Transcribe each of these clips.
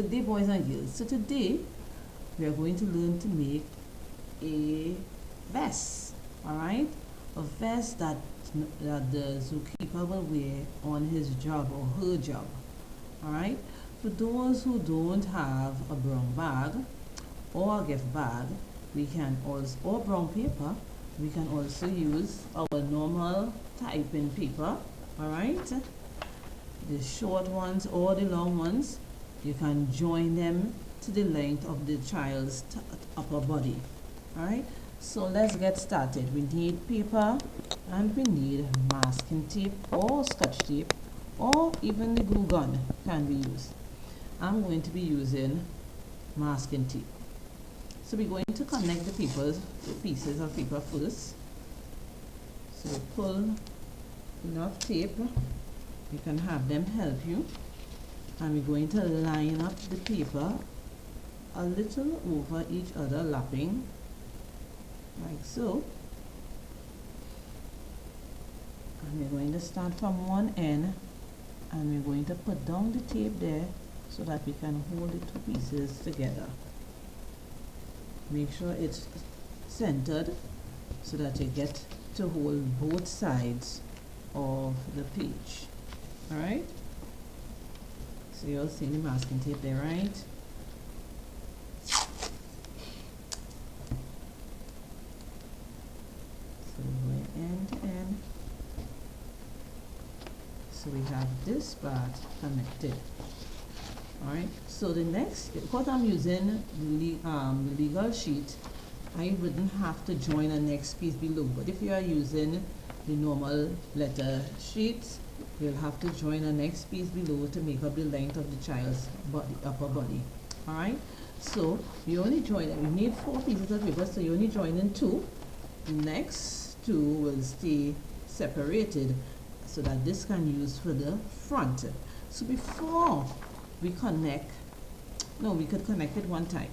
Good day, boys and girls. So today we are going to learn to make a vest. Alright, a vest that the zookeeper will wear on his job or her job. Alright, for those who don't have a brown bag or a gift bag, we can also, or brown paper, we can also use our normal typing paper. Alright, the short ones or the long ones, you can join them to the length of the child's upper body. Alright, so let's get started. We need paper and we need masking tape or scotch tape, or even the glue gun can be used. I'm going to be using masking tape. So we're going to connect the pieces of paper first. So pull enough tape. You can have them help you. And we're going to line up the paper a little over each other, lapping like so. And we're going to start from one end and we're going to put down the tape there so that we can hold the two pieces together. Make sure it's centered so that you get to hold both sides of the page. Alright? So you'll see the masking tape there, right? So we're end to end. So we have this part connected. Alright, so the next, because I'm using the legal sheet, I wouldn't have to join a next piece below. But if you are using the normal letter sheets, you'll have to join a next piece below to make up the length of the child's body, upper body. Alright, so you only join, you need 4 pieces of paper, so you only join in 2. The next 2 will stay separated so that this can use for the front. So before we connect, no, we could connect it one time.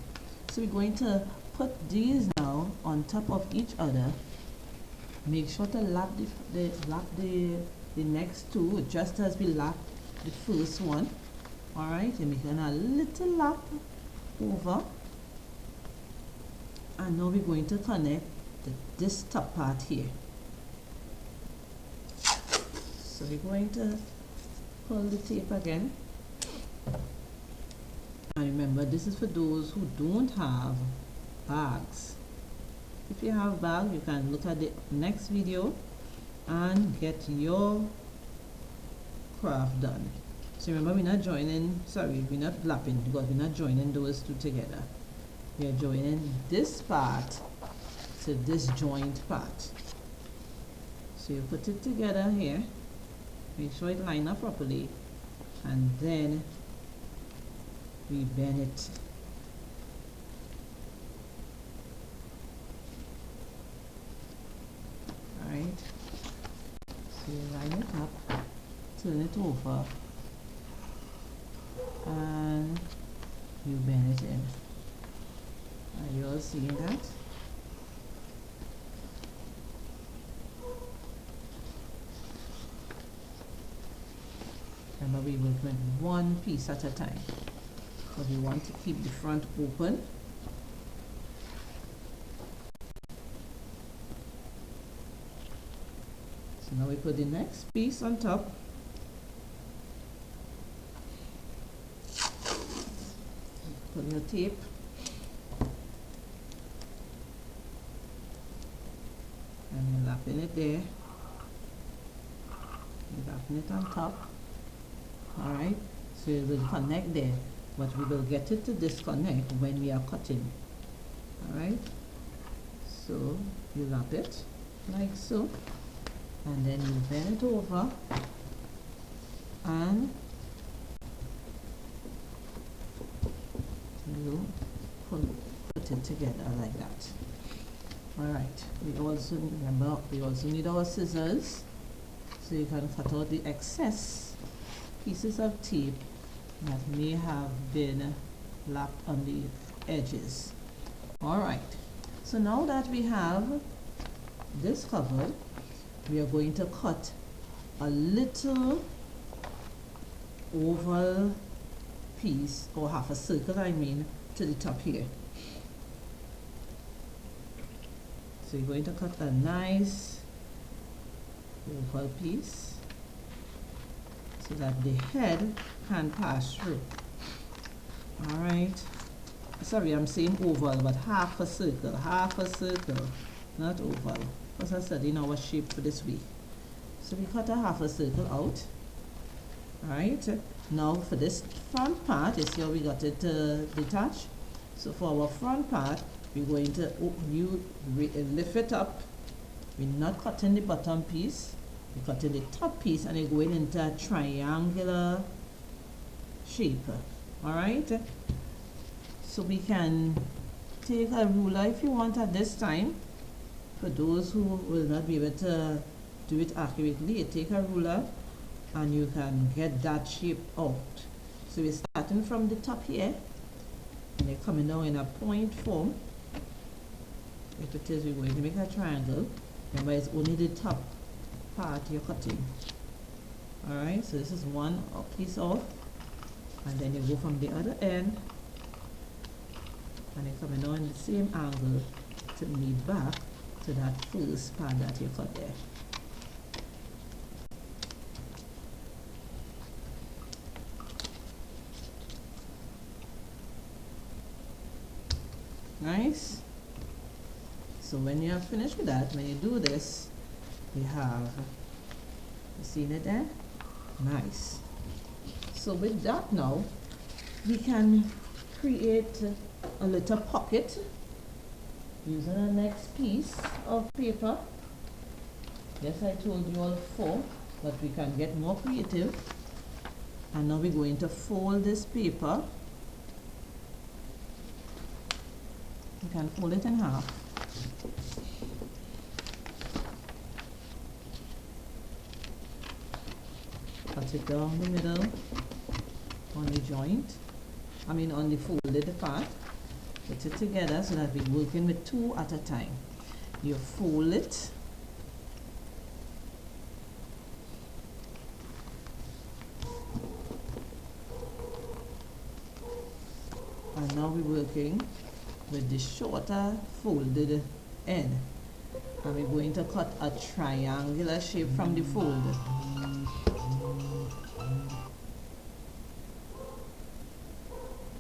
So we're going to put these now on top of each other. Make sure to lap the next 2 just as we lap the first one. Alright, and making a little lap over. And now we're going to connect this top part here. So we're going to pull the tape again. And remember, this is for those who don't have bags. If you have bags, you can look at the next video and get your craft done. So remember, we're not joining, we're not lapping because we're not joining those 2 together. We are joining this part to this joint part. So you put it together here, make sure it lines up properly, and then we bend it. Alright, so you line it up, turn it over, and you bend it in. Are you all seeing that? Remember, we will print 1 piece at a time, because we want to keep the front open. So now we put the next piece on top. Put your tape. And you're lapping it there. You're lapping it on top. Alright, so it will connect there, but we will get it to disconnect when we are cutting. Alright, so you lap it like so, and then you bend it over and you put it together like that. Alright, we also remember, we also need our scissors, so you can cut out the excess pieces of tape that may have been lapped on the edges. Alright, so now that we have this covered, we are going to cut a little oval piece, or half a circle I mean, to the top here. So you're going to cut a nice oval piece so that the head can pass through. Alright, sorry, I'm saying oval, but half a circle, not oval, because I'm studying our shape for this week. So we cut a half a circle out. Alright, now for this front part, you see how we got it detached. So for our front part, we're going to lift it up. We're not cutting the bottom piece, we're cutting the top piece, and you're going into a triangular shape. Alright, so we can take a ruler if you want at this time. For those who will not be able to do it accurately, you take a ruler and you can get that shape out. So we're starting from the top here, and you're coming down in a point form. If it is, we're going to make a triangle. Remember, it's only the top part you're cutting. Alright, so this is one piece off, and then you go from the other end, and you're coming down in the same angle to meet back to that first part that you cut there. Nice. So when you are finished with that, when you do this, you have, you seen it there? Nice. So with that now, we can create a little pocket using the next piece of paper. Yes, I told you all 4, but we can get more creative. And now we're going to fold this paper. You can fold it in half. Cut it down the middle on the joint, on the folded part. Put it together so that we're working with 2 at a time. You fold it, and now we're working with the shorter folded end, and we're going to cut a triangular shape from the fold.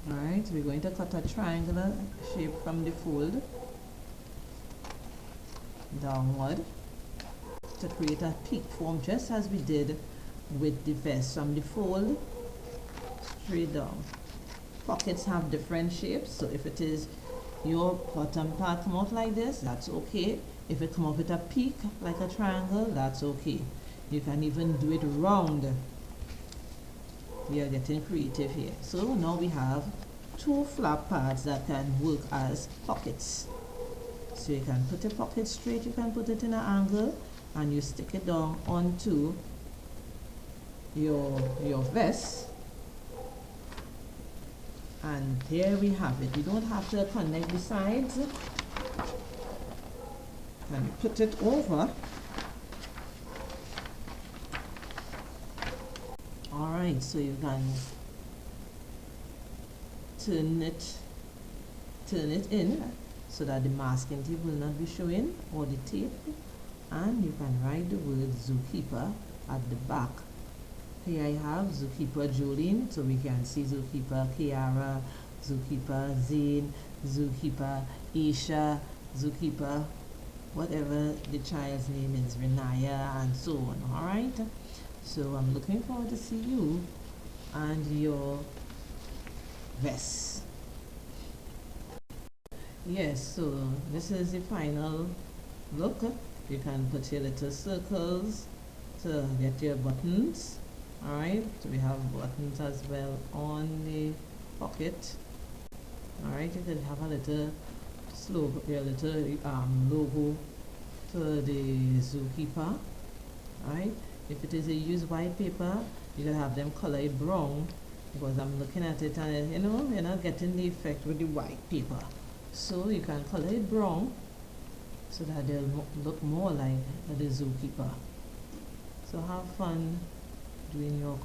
Alright, we're going to cut a triangular shape from the fold downward to create a peak form, just as we did with the vest, from the fold straight down. Pockets have different shapes, so if it is your bottom part come out like this, that's okay. If it come up with a peak like a triangle, that's okay. You can even do it round. We are getting creative here. So now we have 2 flap parts that can work as pockets. So you can put a pocket straight, you can put it in an angle, and you stick it down onto your vest. And there we have it. You don't have to connect the sides. Then you put it over. Alright, so you can turn it in so that the masking tape will not be showing, or the tape, and you can write the word Zookeeper at the back. Here I have Zookeeper Jolene, so we can see Zookeeper Kiara, Zookeeper Zane, Zookeeper Isha, Zookeeper whatever the child's name is, Renaya, and so on. Alright, so I'm looking forward to see you and your vest. Yes, so this is the final look. You can put your little circles to get your buttons. Alright, so we have buttons as well on the pocket. Alright, you can have a little slogan, your little logo to the Zookeeper. Alright, if it is a used white paper, you can have them color it brown, because I'm looking at it and you know, you're not getting the effect with the white paper. So you can color it brown so that they'll look more like the Zookeeper. So have fun doing your